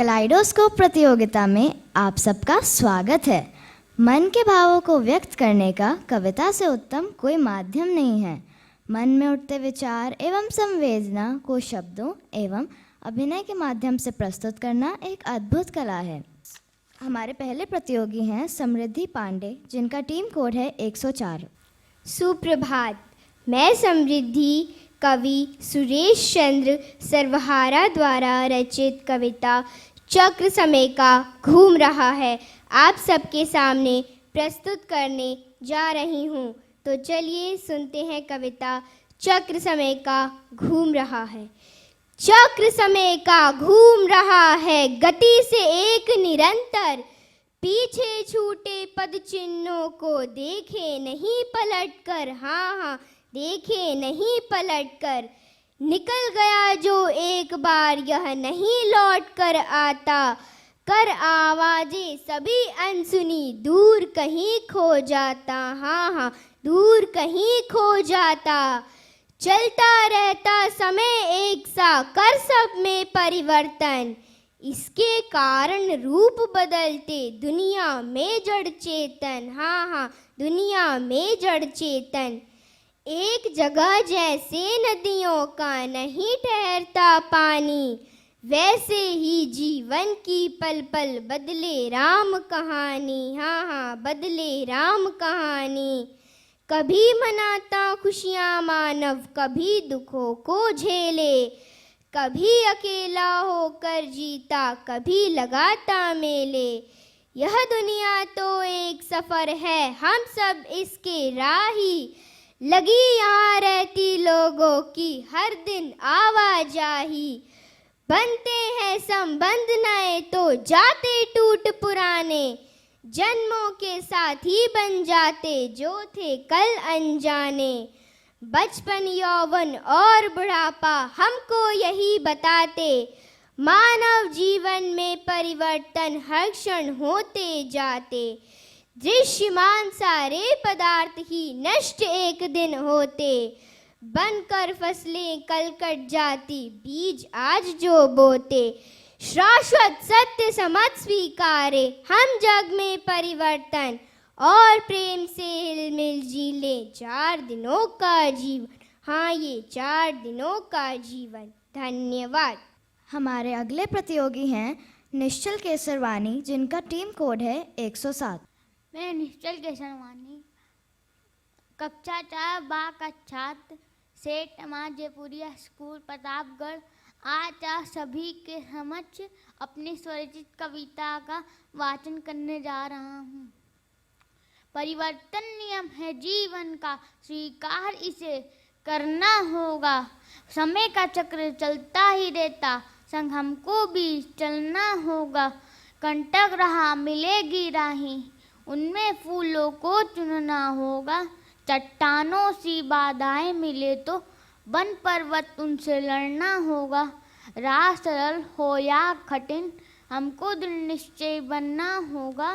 Kaleidoscope प्रतियोगिता में आप सबका स्वागत है। मन के भावों को व्यक्त करने का कविता से उत्तम कोई माध्यम नहीं है। मन में उठते विचार एवं संवेदना को शब्दों एवं अभिनय के माध्यम से प्रस्तुत करना एक अद्भुत कला है। हमारे पहले प्रतियोगी हैं समृद्धि पांडे, जिनका टीम कोड है 104। सुप्रभात। मैं समृद्धि कवि सुरेश चंद्र सर्वहारा द्वारा रचित कविता चक्र समय का घूम रहा है आप सबके सामने प्रस्तुत करने जा रही हूँ। तो चलिए सुनते हैं कविता चक्र समय का घूम रहा है। चक्र समय का घूम रहा है गति से एक निरंतर, पीछे छूटे पद चिन्हों को देखे नहीं पलटकर, हाँ देखे नहीं पलटकर। निकल गया जो एक बार यह नहीं लौट कर आता, कर आवाजें सभी अनसुनी दूर कहीं खो जाता, हाँ दूर कहीं खो जाता। चलता रहता समय एक सा कर सब में परिवर्तन, इसके कारण रूप बदलते दुनिया में जड़ चेतन, हाँ दुनिया में जड़ चेतन। एक जगह जैसे नदियों का नहीं ठहरता पानी, वैसे ही जीवन की पल पल बदले राम कहानी, हाँ बदले राम कहानी। कभी मनाता खुशियाँ मानव, कभी दुखों को झेले, कभी अकेला होकर जीता, कभी लगाता मेले। यह दुनिया तो एक सफ़र है, हम सब इसके राही, लगी यहाँ रहती लोगों की हर दिन आवाजाही। बनते हैं संबंध नए तो जाते टूट पुराने, जन्मों के साथी बन जाते जो थे कल अनजाने। बचपन यौवन और बुढ़ापा हमको यही बताते, मानव जीवन में परिवर्तन हर क्षण होते जाते। दृश्यमान सारे पदार्थ ही नष्ट एक दिन होते, बनकर फसलें कल कट जाती बीज आज जो बोते। शाश्वत सत्य समझ स्वीकारे हम जग में परिवर्तन, और प्रेम से हिल मिल जी ले 4 दिनों का जीवन, हाँ ये 4 दिनों का जीवन। धन्यवाद। हमारे अगले प्रतियोगी हैं निश्चल केसरवानी, जिनका टीम कोड है 107। मैं निश्चल केसरवानी कक्षा 4 बा का छात्र सेठ जयपुरिया स्कूल प्रतापगढ़ आज आप सभी के समक्ष अपनी स्वरचित कविता का वाचन करने जा रहा हूँ। परिवर्तन नियम है जीवन का, स्वीकार इसे करना होगा। समय का चक्र चलता ही रहता, संग हमको भी चलना होगा। कंटक रहा मिलेगी राहें, उनमें फूलों को चुनना होगा। चट्टानों सी बाधाएं मिले तो बन पर्वत उनसे लड़ना होगा। राह सरल हो या कठिन, हमको दृढ़ निश्चय बनना होगा।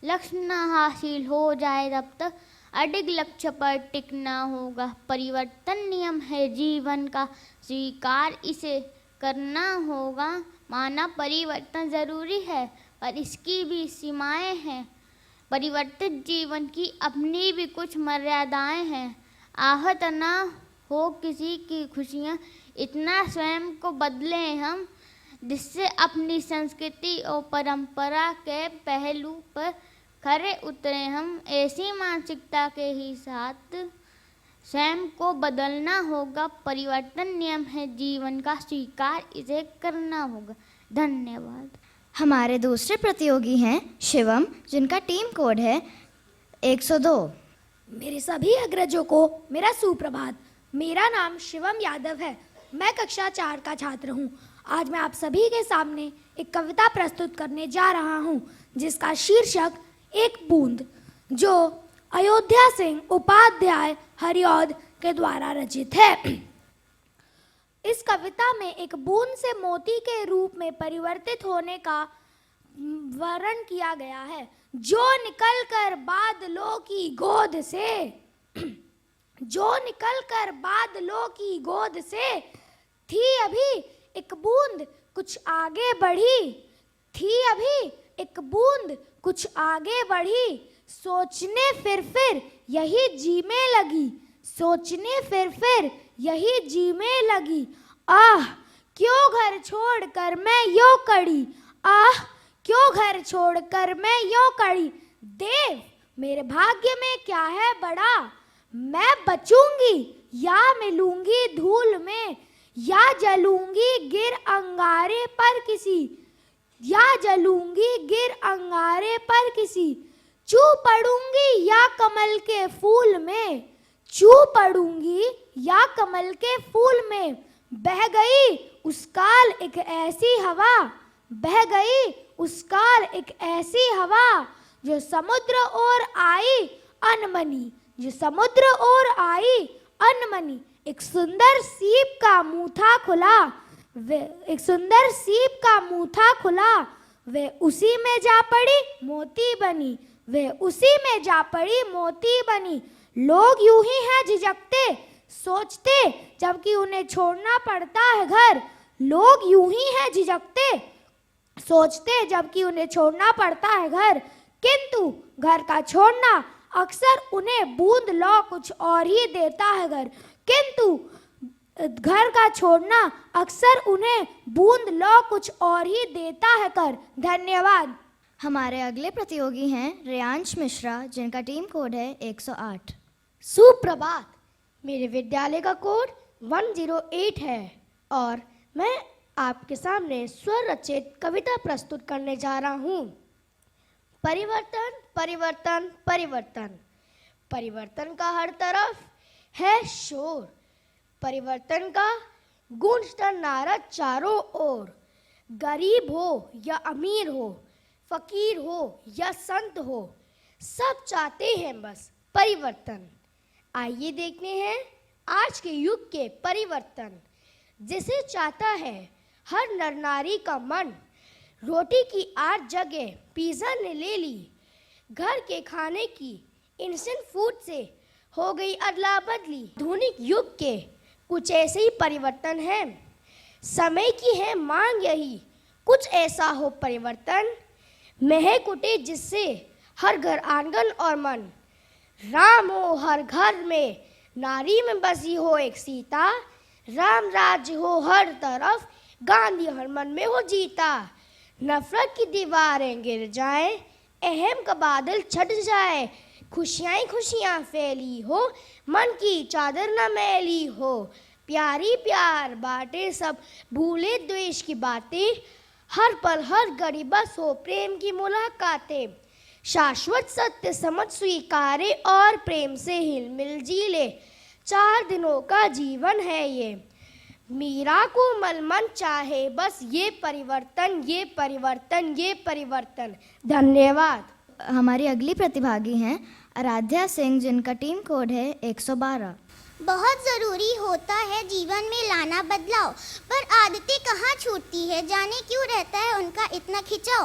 लक्ष्य न हासिल हो जाए तब तक अडिग लक्ष्य पर टिकना होगा। परिवर्तन नियम है जीवन का, स्वीकार इसे करना होगा। माना परिवर्तन जरूरी है पर इसकी भी सीमाएं हैं। परिवर्तित जीवन की अपनी भी कुछ मर्यादाएं हैं। आहत ना हो किसी की खुशियाँ, इतना स्वयं को बदलें हम, जिससे अपनी संस्कृति और परंपरा के पहलू पर खरे उतरे हम। ऐसी मानसिकता के ही साथ स्वयं को बदलना होगा। परिवर्तन नियम है जीवन का, स्वीकार इसे करना होगा। धन्यवाद। हमारे दूसरे प्रतियोगी हैं शिवम, जिनका टीम कोड है 102। मेरे सभी अग्रजों को मेरा सुप्रभात। मेरा नाम शिवम यादव है। मैं कक्षा 4 का छात्र हूँ। आज मैं आप सभी के सामने एक कविता प्रस्तुत करने जा रहा हूँ, जिसका शीर्षक एक बूंद, जो अयोध्या सिंह उपाध्याय हरिऔध के द्वारा रचित है। इस कविता में एक बूंद से मोती के रूप में परिवर्तित होने का वर्णन किया गया है, जो निकलकर बादलों की गोद से जो निकलकर बादलों की गोद से थी अभी एक बूंद कुछ आगे बढ़ी, थी अभी एक बूंद कुछ आगे बढ़ी, सोचने फिर यही जी में लगी, सोचने फिर यही जी में लगी। आह क्यों घर छोड़कर मैं यो कड़ी, आह क्यों घर छोड़कर मैं यो कड़ी। देव मेरे भाग्य में क्या है बड़ा, मैं बचूंगी या मिलूंगी धूल में, या जलूंगी गिर अंगारे पर किसी, या जलूंगी गिर अंगारे पर किसी। चू पड़ूंगी या कमल के फूल में, चू पड़ूंगी या कमल के फूल में। बह गई उस काल एक ऐसी हवा, बह गई उस काल एक ऐसी हवा, जो समुद्र ओर आई अनमनी, जो समुद्र ओर आई अनमनी। एक सुंदर सीप का मुंह था खुला, एक सुंदर सीप का मुंह था खुला, वे उसी में जा पड़ी मोती बनी, वे उसी में जा पड़ी मोती बनी। लोग यूं ही हैं झिझकते सोचते जबकि उन्हें छोड़ना पड़ता है घर, लोग यूं ही हैं झिझकते सोचते जबकि उन्हें छोड़ना पड़ता है घर। किंतु घर का छोड़ना अक्सर उन्हें बूंद लौ कुछ और ही देता है घर, किंतु घर का छोड़ना अक्सर उन्हें बूंद लौ कुछ और ही देता है कर। धन्यवाद। हमारे अगले प्रतियोगी हैं रेयांश मिश्रा, जिनका टीम कोड है 108। सुप्रभात, मेरे विद्यालय का कोड 108 है और मैं आपके सामने स्वर रचित कविता प्रस्तुत करने जा रहा हूँ। परिवर्तन परिवर्तन परिवर्तन, परिवर्तन का हर तरफ है शोर, परिवर्तन का गूंजता नारा चारों ओर। गरीब हो या अमीर हो, फकीर हो या संत हो, सब चाहते हैं बस परिवर्तन। आइए देखते हैं आज के युग के परिवर्तन, जिसे चाहता है हर नर नारी का मन। रोटी की 8 जगह पिज़्ज़ा ने ले ली, घर के खाने की इंस्टेंट फूड से हो गई अदला बदली। आधुनिक युग के कुछ ऐसे ही परिवर्तन हैं, समय की है मांग यही कुछ ऐसा हो परिवर्तन। महक उठे जिससे हर घर आंगन और मन, राम हो हर घर में, नारी में बसी हो एक सीता, राम राज्य हो हर तरफ, गांधी हर मन में हो जीता। नफरत की दीवारें गिर जाए, अहम का बादल छट जाए, खुशियाँ खुशियाँ फैली हो, मन की चादर न मैली हो। प्यारी प्यार बांटे सब, भूले द्वेष की बातें, हर पल हर घड़ी बस हो प्रेम की मुलाकातें। शाश्वत सत्य समझ स्वीकारे और प्रेम से हिल मिल जी ले, 4 दिनों का जीवन है ये। मीरा को मल मन चाहे बस ये परिवर्तन, ये परिवर्तन, ये परिवर्तन। धन्यवाद। हमारी अगली प्रतिभागी हैं आराध्या सिंह, जिनका टीम कोड है 112। बहुत ज़रूरी होता है जीवन में लाना बदलाव, पर आदतें कहाँ छूटती है, जाने क्यों रहता है उनका इतना खिंचाव।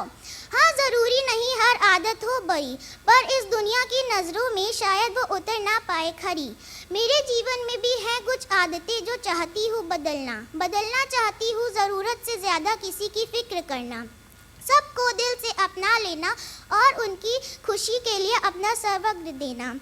हाँ, ज़रूरी नहीं हर आदत हो बड़ी, पर इस दुनिया की नज़रों में शायद वो उतर ना पाए खरी। मेरे जीवन में भी हैं कुछ आदतें जो चाहती हूँ बदलना, बदलना चाहती हूँ ज़रूरत से ज़्यादा किसी की फिक्र करना, सबको दिल से अपना लेना और उनकी खुशी के लिए अपना सर्वस्व देना।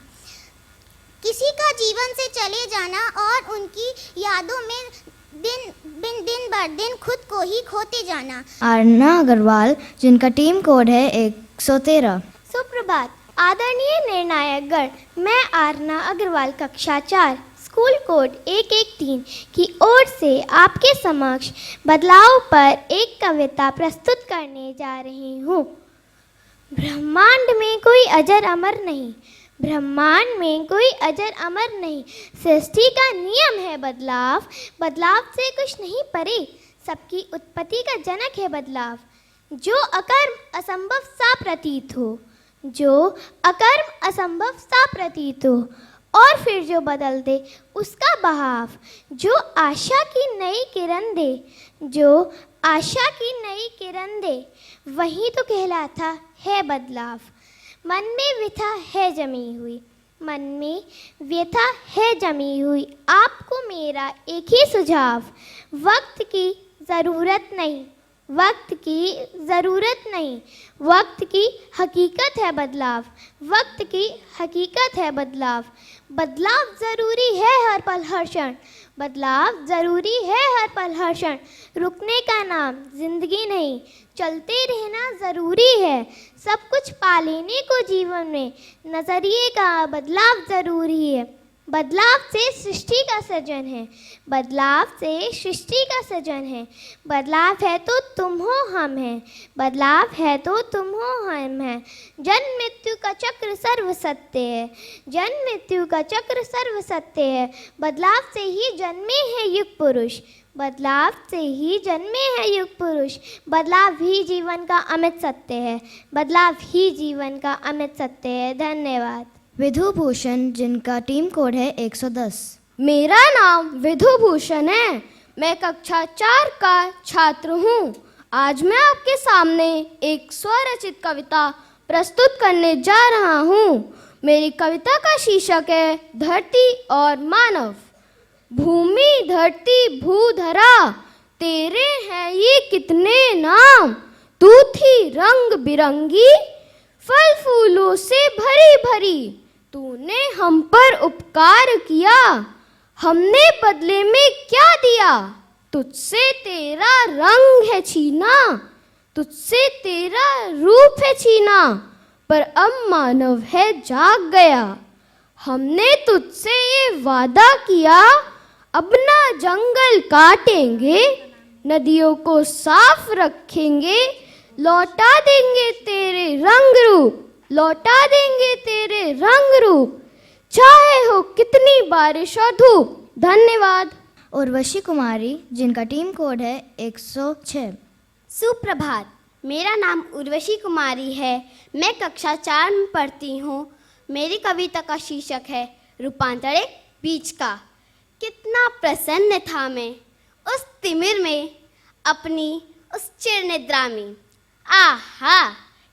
किसी का जीवन से चले जाना और उनकी यादों में दिन भर दिन खुद को ही खोते जाना। आरना अग्रवाल, जिनका टीम कोड है 113। सुप्रभात आदरणीय निर्णायक गण, मैं आरना अग्रवाल कक्षा 4 स्कूल कोड 113 की ओर से आपके समक्ष बदलाव पर एक कविता प्रस्तुत करने जा रही हूँ। ब्रह्मांड में कोई अजर अमर नहीं, ब्रह्मांड में कोई अजर अमर नहीं, सृष्टि का नियम है बदलाव, बदलाव से कुछ नहीं परे, सबकी उत्पत्ति का जनक है बदलाव। जो अकर्म असंभव सा प्रतीत हो, जो अकर्म असंभव सा प्रतीत हो, और फिर जो बदल दे उसका बहाव, जो आशा की नई किरण दे, जो आशा की नई किरण दे, वही तो कहलाता है बदलाव। मन में व्यथा है जमी हुई, मन में व्यथा है जमी हुई, आपको मेरा एक ही सुझाव, वक्त की ज़रूरत नहीं, वक्त की ज़रूरत नहीं, वक्त की हकीकत है बदलाव, वक्त की हकीकत है बदलाव। बदलाव ज़रूरी है हर पल हर क्षण, बदलाव ज़रूरी है हर पल हर क्षण। रुकने का नाम ज़िंदगी नहीं, चलते रहना ज़रूरी है। सब कुछ पा लेने को जीवन में नज़रिए का बदलाव ज़रूरी है। बदलाव से सृष्टि का सृजन है, बदलाव से सृष्टि का सृजन है। बदलाव है तो तुम हो हम हैं, बदलाव है तो तुम हो हम हैं। जन्म मृत्यु का चक्र सर्व सत्य है, जन्म मृत्यु का चक्र सर्व सत्य है। बदलाव से ही जन्मे हैं युग पुरुष, बदलाव से ही जन्मे हैं युग पुरुष। बदलाव ही जीवन का अमित सत्य है, बदलाव ही जीवन का अमित सत्य है। धन्यवाद। विधु भूषण, जिनका टीम कोड है 110। मेरा नाम विधु भूषण है। मैं कक्षा 4 का छात्र हूँ। आज मैं आपके सामने एक स्वरचित कविता प्रस्तुत करने जा रहा हूँ। मेरी कविता का शीर्षक है धरती और मानव। भूमि, धरती, भूधरा, तेरे हैं ये कितने नाम। तू थी रंग बिरंगी, फल फूलों से भरी भरी। तूने हम पर उपकार किया, हमने बदले में क्या दिया। तुझसे तेरा रंग है छीना, तुझसे तेरा रूप है छीना। पर अब मानव है जाग गया, हमने तुझसे ये वादा किया। अब ना जंगल काटेंगे, नदियों को साफ रखेंगे। लौटा देंगे तेरे रंग रूप, लौटा देंगे तेरे रंग रूप। चाहे हो कितनी बारिश और धूप। धन्यवाद। उर्वशी कुमारी, जिनका टीम कोड है 106। सुप्रभात, मेरा नाम उर्वशी कुमारी है। मैं कक्षा 4 में पढ़ती हूँ। मेरी कविता का शीर्षक है रूपांतरित बीज का। कितना प्रसन्न था मैं उस तिमिर में, अपनी उस चिर निद्रा में। आहा,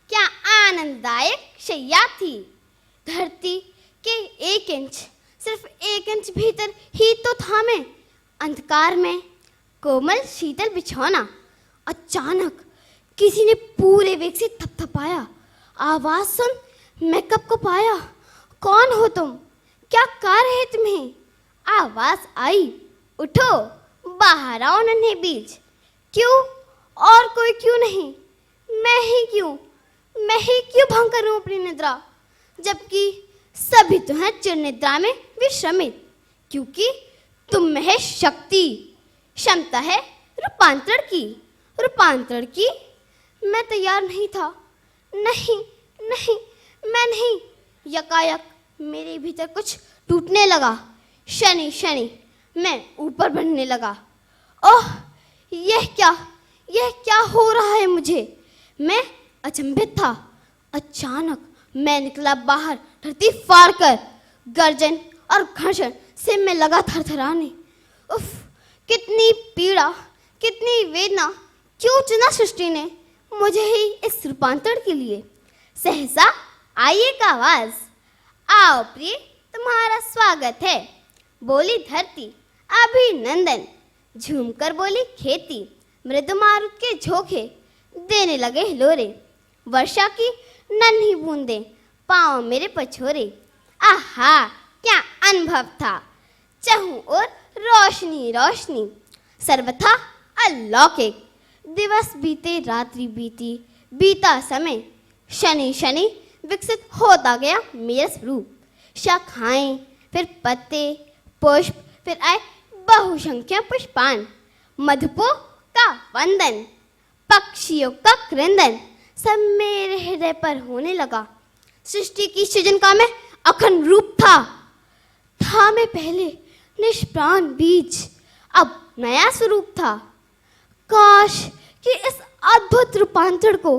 क्या आनंददायक शैया थी। धरती के 1 इंच, सिर्फ 1 इंच भीतर ही तो था मैं। अंधकार में कोमल शीतल बिछौना। अचानक किसी ने पूरे वेग से थपथपाया। आवाज सुन मैं कब को पाया। कौन हो तुम, क्या कार्य है तुम्हें। आवाज आई, उठो बाहर आओ नन्हे बीज। क्यों, और कोई क्यों नहीं, मैं ही क्यों, मैं ही क्यों भंग करूं अपनी निद्रा। जबकि सभी तो हैं चिर निद्रा में विश्रमित। क्योंकि तुम में है शक्ति, क्षमता है रूपांतरण की, रूपांतरण की। मैं तैयार नहीं था, नहीं नहीं मैं नहीं। यकायक मेरे भीतर कुछ टूटने लगा। शनि शनि मैं ऊपर बढ़ने लगा। ओह, यह क्या हो रहा है मुझे। मैं अचंभित था। अचानक मैं निकला बाहर, धरती फाड़ कर। गर्जन और घर्षण से मैं लगा थरथराने। उफ, कितनी पीड़ा, कितनी वेदना। क्यों चुना सृष्टि ने मुझे ही इस रूपांतरण के लिए। सहसा आई एक आवाज, आओ प्रिय तुम्हारा स्वागत है। बोली धरती अभिनंदन, झूमकर बोली खेती। मृदु मारुत के झोंके देने लगे हिलोरे। वर्षा की नन्ही बूंदें पाँव मेरे पछोरे। आहा, क्या अनुभव था। चाहूं और रोशनी रोशनी, सर्वथा अलौकिक। दिवस बीते रात्रि बीती, बीता समय। शनि शनि विकसित होता गया मेरा स्वरूप। शाखाएं, फिर पत्ते, पुष्प, फिर आए बहुसंख्या पुष्पान। मधुपों का वंदन, पक्षियों का क्रंदन, सब मेरे हृदय पर होने लगा। सृष्टि की सृजन का मैं अखंड रूप था मैं पहले निष्प्राण बीज, अब नया स्वरूप था। काश कि इस अद्भुत रूपांतरण को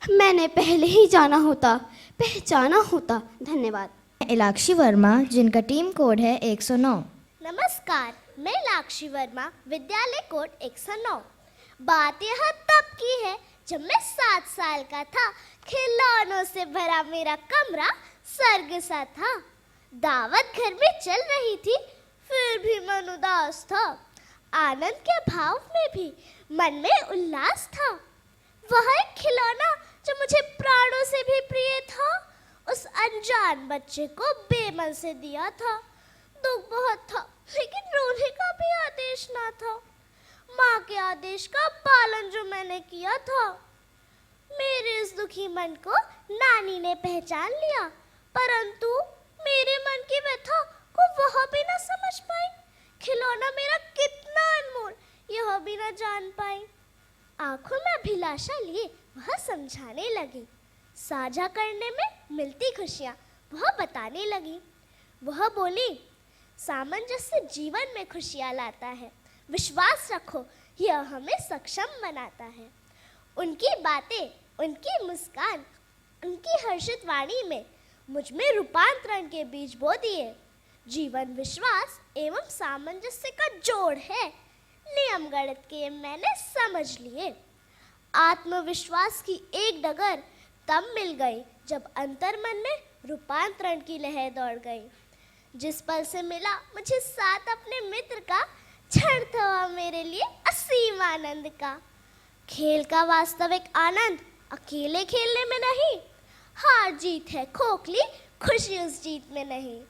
मैंने पहले ही जाना होता, पहचाना होता। धन्यवाद। इलाक्षी वर्मा, जिनका टीम कोड है 109। नमस्कार, मैं इलाक्षी वर्मा, विद्यालय कोड 109। बात यह तब की है जब मैं 7 साल का था। खिलौनों से भरा मेरा कमरा स्वर्ग सा था। दावत घर में चल रही थी, फिर भी मन उदास था। आनंद के भाव में भी मन में उल्लास था। वह एक खिलौना जो मुझे प्राणों से भी प्रिय था, उस अनजान बच्चे को बेमन से दिया था। दुख बहुत था, लेकिन रोने का भी आदेश ना था। माँ के आदेश का पालन जो मैंने किया था। मेरे इस दुखी मन को नानी ने पहचान लिया, परंतु मेरे मन की व्यथा को वह भी न समझ पाई। खिलौना मेरा कितना अनमोल, यह भी न जान पाई। आंखों में अभिलाषा लिए वह समझाने लगी। साझा करने में मिलती खुशियाँ वह बताने लगी। वह बोली, सामंजस्य जीवन में खुशियाँ लाता है। विश्वास रखो, यह हमें सक्षम बनाता है। उनकी बातें, उनकी मुस्कान, उनकी हर्षित वाणी में मुझ में रूपांतरण के बीज बो दिए। जीवन विश्वास एवं सामंजस्य का जोड़ है। नियम गणित के मैंने समझ लिए। आत्मविश्वास की एक डगर तब मिल गई जब अंतर्मन में रूपांतरण की लहर दौड़ गई। जिस पल से मिला मुझे साथ अपने मित्र का, क्षण था मेरे लिए असीम आनंद का। खेल का वास्तविक आनंद अकेले खेलने में नहीं, हार जीत है खोखली, खुशी उस जीत में नहीं।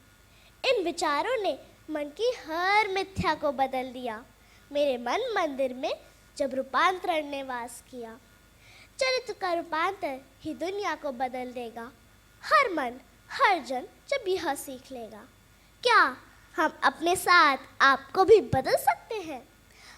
इन विचारों ने मन की हर मिथ्या को बदल दिया। मेरे मन मंदिर में जब रूपांतरण ने वास किया। चरित्र का रूपांतर ही दुनिया को बदल देगा। हर मन, हर जन जब यह सीख लेगा। क्या हम अपने साथ आपको भी बदल सकते हैं?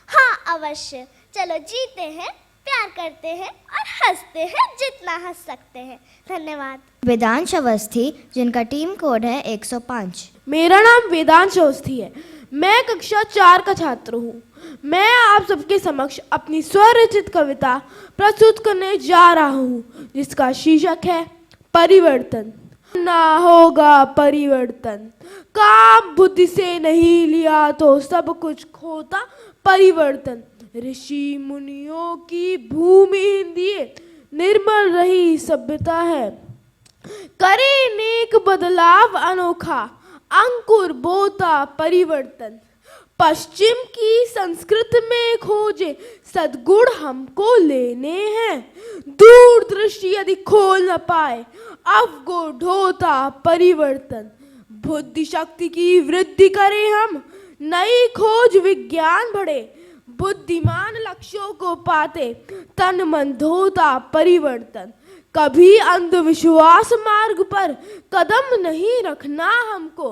हाँ अवश्य। चलो जीते हैं, प्यार करते हैं और हंसते हैं जितना हंस सकते हैं। धन्यवाद। वेदांश अवस्थी, जिनका टीम कोड है 105। मेरा नाम वेदांश अवस्थी है। मैं कक्षा 4 का छात्र हूँ। मैं आप सबके समक्ष अपनी स्वरचित कविता प्रस्तुत करने जा रहा हूँ, जिसका शीर्षक है परिवर्तन। ना होगा परिवर्तन, काम बुद्धि से नहीं लिया तो सब कुछ खोता परिवर्तन। ऋषि मुनियों की भूमि हिंदी निर्मल रही सभ्यता है। करे नेक बदलाव अनोखा, अंकुर बोता परिवर्तन। पश्चिम की संस्कृति में खोजे सद्गुण हमको लेने हैं। दूरदृष्टि यदि खोल न पाए, अवगुण ढोता परिवर्तन। बुद्धि शक्ति की वृद्धि करें हम, नई खोज विज्ञान बढ़े। बुद्धिमान लक्ष्यों को पाते, तन मन धोता परिवर्तन। कभी अंधविश्वास मार्ग पर कदम नहीं रखना हमको।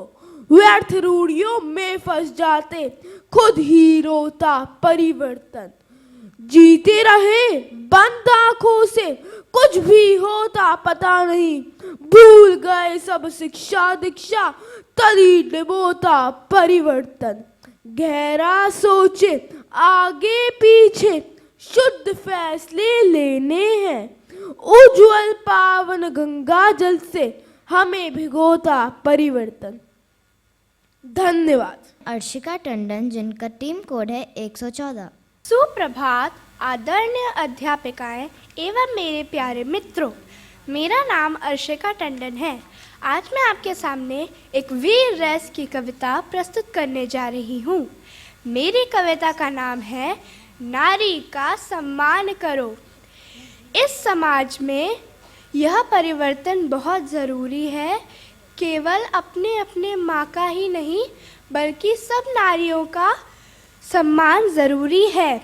व्यर्थ रूढ़ियों में फंस जाते, खुद ही रोता परिवर्तन। जीते रहे बंद आंखों से, कुछ भी होता पता नहीं। भूल गए सब शिक्षा दीक्षा, तरी डुबोता परिवर्तन। गहरा सोचे आगे पीछे, शुद्ध फैसले लेने हैं। उज्ज्वल पावन गंगा जल से हमें भिगोता परिवर्तन। धन्यवाद। अर्शिका टंडन, जिनका टीम कोड है 114। सुप्रभात आदरणीय अध्यापिकाएं एवं मेरे प्यारे मित्रों, मेरा नाम अर्शिका टंडन है। आज मैं आपके सामने एक वीर रस की कविता प्रस्तुत करने जा रही हूँ। मेरी कविता का नाम है नारी का सम्मान करो। इस समाज में यह परिवर्तन बहुत ज़रूरी है। केवल अपने अपने माँ का ही नहीं, बल्कि सब नारियों का सम्मान ज़रूरी है।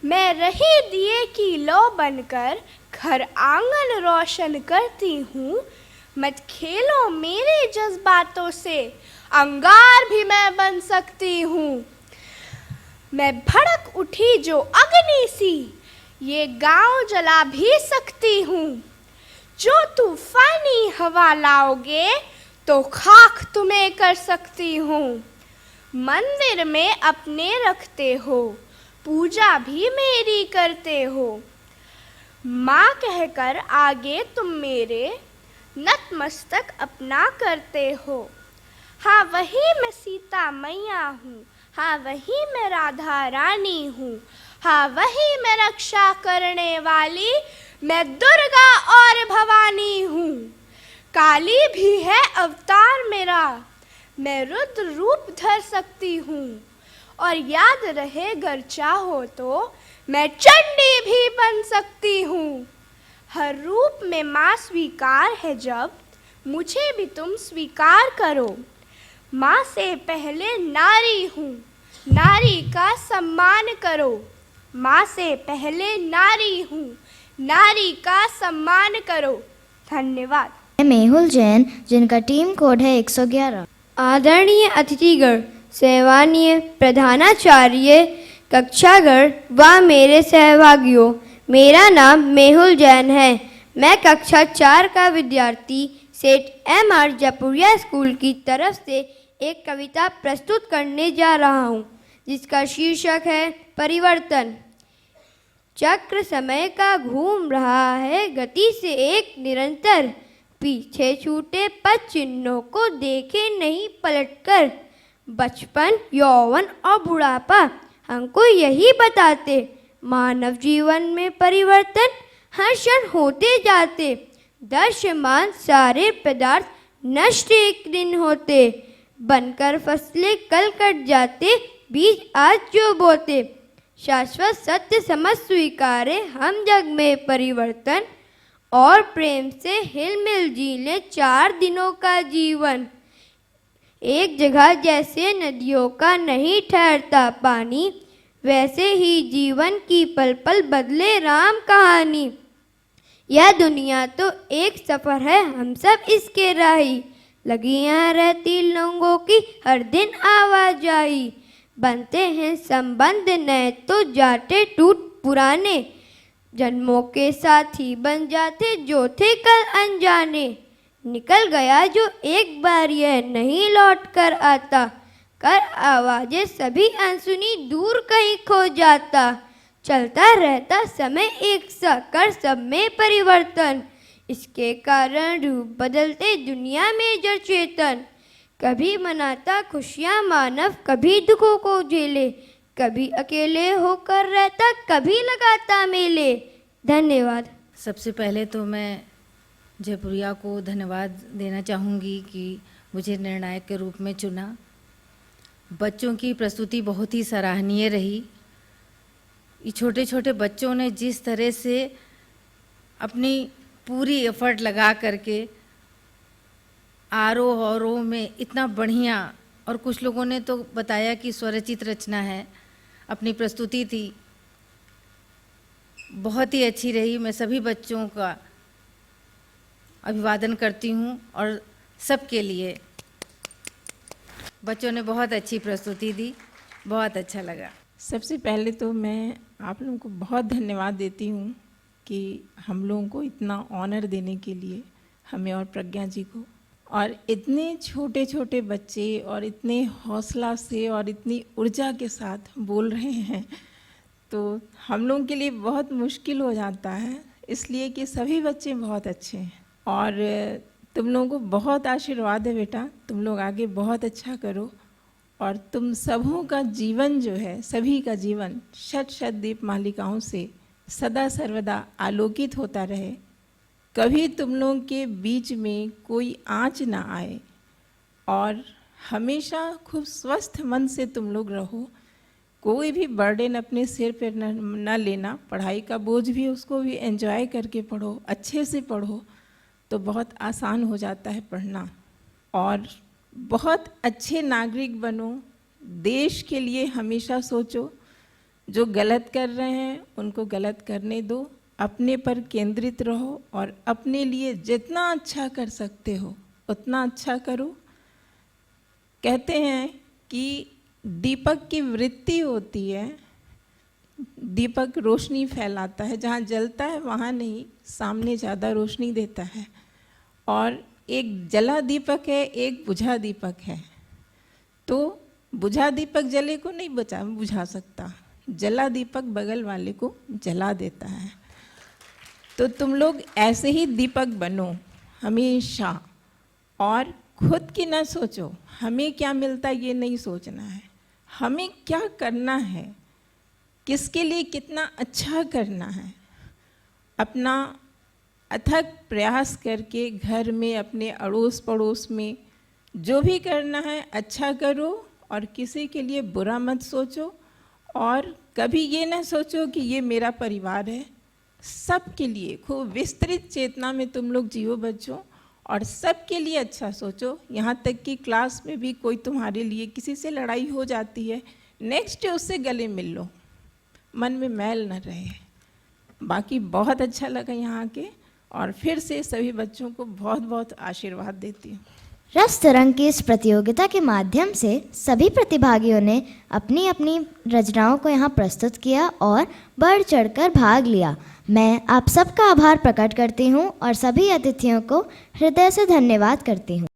मैं रही दिए की लौ बनकर घर आंगन रोशन करती हूँ। मत खेलो मेरे जज्बातों से, अंगार भी मैं बन सकती हूँ। मैं भड़क उठी जो अग्नि सी, ये गांव जला भी सकती हूँ। जो तूफानी हवा लाओगे तो खाक तुम्हें कर सकती हूँ। मंदिर में अपने रखते हो, पूजा भी मेरी करते हो। माँ कहकर आगे तुम मेरे नतमस्तक अपना करते हो। हाँ वही मैं सीता मैया हूँ, हाँ वही मैं राधा रानी हूँ। हाँ वही मैं रक्षा करने वाली, मैं दुर्गा और भवानी हूँ। काली भी है अवतार मेरा, मैं रुद्र रूप धर सकती हूँ। और याद रहे अगर चाहो तो मैं चंडी भी बन सकती हूँ। हर रूप में माँ स्वीकार है जब, मुझे भी तुम स्वीकार करो। माँ से पहले नारी हूँ, नारी का सम्मान करो। माँ से पहले नारी हूँ, नारी का सम्मान करो। धन्यवाद। मैं मेहुल जैन, जिनका टीम कोड है 111। आदरणीय अतिथिगण, सेवानीय प्रधानाचार्य, कक्षागण व मेरे सहभागियों, मेरा नाम मेहुल जैन है। मैं कक्षा 4 का विद्यार्थी सेठ MR जयपुरिया स्कूल की तरफ से एक कविता प्रस्तुत करने जा रहा हूँ, जिसका शीर्षक है परिवर्तन। चक्र समय का घूम रहा है गति से एक निरंतर, पीछे छूटे पद चिन्हों को देखे नहीं पलटकर। बचपन, यौवन और बुढ़ापा हमको यही बताते, मानव जीवन में परिवर्तन हर क्षण होते जाते। दृश्यमान सारे पदार्थ नष्ट एक दिन होते, बनकर फसलें कल कट जाते, बीज आज जो बोते। शाश्वत सत्य समझ स्वीकारे हम जग में परिवर्तन, और प्रेम से हिल मिल जी ले 4 दिनों का जीवन। एक जगह जैसे नदियों का नहीं ठहरता पानी, वैसे ही जीवन की पल पल बदले राम कहानी। यह दुनिया तो एक सफ़र है, हम सब इसके राही, लगी यहाँ रहती लोगों की हर दिन आवाजाही। बनते हैं संबंध नए तो जाते टूट पुराने, जन्मों के साथी बन जाते जो थे कल अनजाने। निकल गया जो एक बार यह नहीं लौट कर आता, कर आवाजें सभी अनसुनी दूर कहीं खो जाता। चलता रहता समय एक सा कर सब में परिवर्तन, इसके कारण रूप बदलते दुनिया में जड़ चेतन। कभी मनाता खुशियाँ मानव, कभी दुखों को झेले, कभी अकेले होकर रहता, कभी लगाता मेले। धन्यवाद। सबसे पहले तो मैं जयपुरिया को धन्यवाद देना चाहूँगी कि मुझे निर्णायक के रूप में चुना। बच्चों की प्रस्तुति बहुत ही सराहनीय रही। ये छोटे छोटे बच्चों ने जिस तरह से अपनी पूरी एफर्ट लगा करके आरोह अवरोह में इतना बढ़िया, और कुछ लोगों ने तो बताया कि स्वरचित रचना है, अपनी प्रस्तुति थी, बहुत ही अच्छी रही। मैं सभी बच्चों का अभिवादन करती हूँ और सबके लिए बच्चों ने बहुत अच्छी प्रस्तुति दी, बहुत अच्छा लगा। सबसे पहले तो मैं आप लोगों को बहुत धन्यवाद देती हूँ कि हम लोगों को इतना ऑनर देने के लिए, हमें और प्रज्ञा जी को, और इतने छोटे छोटे बच्चे और इतने हौसला से और इतनी ऊर्जा के साथ बोल रहे हैं, तो हम लोगों के लिए बहुत मुश्किल हो जाता है, इसलिए कि सभी बच्चे बहुत अच्छे हैं। और तुम लोगों को बहुत आशीर्वाद है बेटा, तुम लोग आगे बहुत अच्छा करो, और तुम सबों का जीवन जो है, सभी का जीवन शत शत दीप मालिकाओं से सदा सर्वदा आलोकित होता रहे। कभी तुम लोगों के बीच में कोई आँच ना आए, और हमेशा खूब स्वस्थ मन से तुम लोग रहो। कोई भी बर्डन अपने सिर पर न लेना, पढ़ाई का बोझ भी उसको भी एंजॉय करके पढ़ो, अच्छे से पढ़ो, तो बहुत आसान हो जाता है पढ़ना। और बहुत अच्छे नागरिक बनो, देश के लिए हमेशा सोचो, जो गलत कर रहे हैं उनको गलत करने दो, अपने पर केंद्रित रहो, और अपने लिए जितना अच्छा कर सकते हो उतना अच्छा करो। कहते हैं कि दीपक की वृत्ति होती है, दीपक रोशनी फैलाता है, जहाँ जलता है वहाँ नहीं, सामने ज़्यादा रोशनी देता है। और एक जला दीपक है, एक बुझा दीपक है, तो बुझा दीपक जले को नहीं बुझा सकता, जला दीपक बगल वाले को जला देता है। तो तुम लोग ऐसे ही दीपक बनो हमेशा, और खुद की ना सोचो हमें क्या मिलता है, ये नहीं सोचना है, हमें क्या करना है, किसके लिए कितना अच्छा करना है। अपना अथक प्रयास करके घर में, अपने अड़ोस पड़ोस में जो भी करना है अच्छा करो, और किसी के लिए बुरा मत सोचो, और कभी ये ना सोचो कि ये मेरा परिवार है। सबके लिए खूब विस्तृत चेतना में तुम लोग जियो बच्चों, और सबके लिए अच्छा सोचो। यहाँ तक कि क्लास में भी कोई तुम्हारे लिए किसी से लड़ाई हो जाती है, नेक्स्ट डे उससे गले मिल लो, मन में मैल न रहे। बाकी बहुत अच्छा लगा यहाँ के, और फिर से सभी बच्चों को बहुत बहुत आशीर्वाद देती हूँ। रस तरंग की इस प्रतियोगिता के माध्यम से सभी प्रतिभागियों ने अपनी अपनी रचनाओं को यहाँ प्रस्तुत किया और बढ़ चढ़कर भाग लिया। मैं आप सबका आभार प्रकट करती हूँ और सभी अतिथियों को हृदय से धन्यवाद करती हूँ।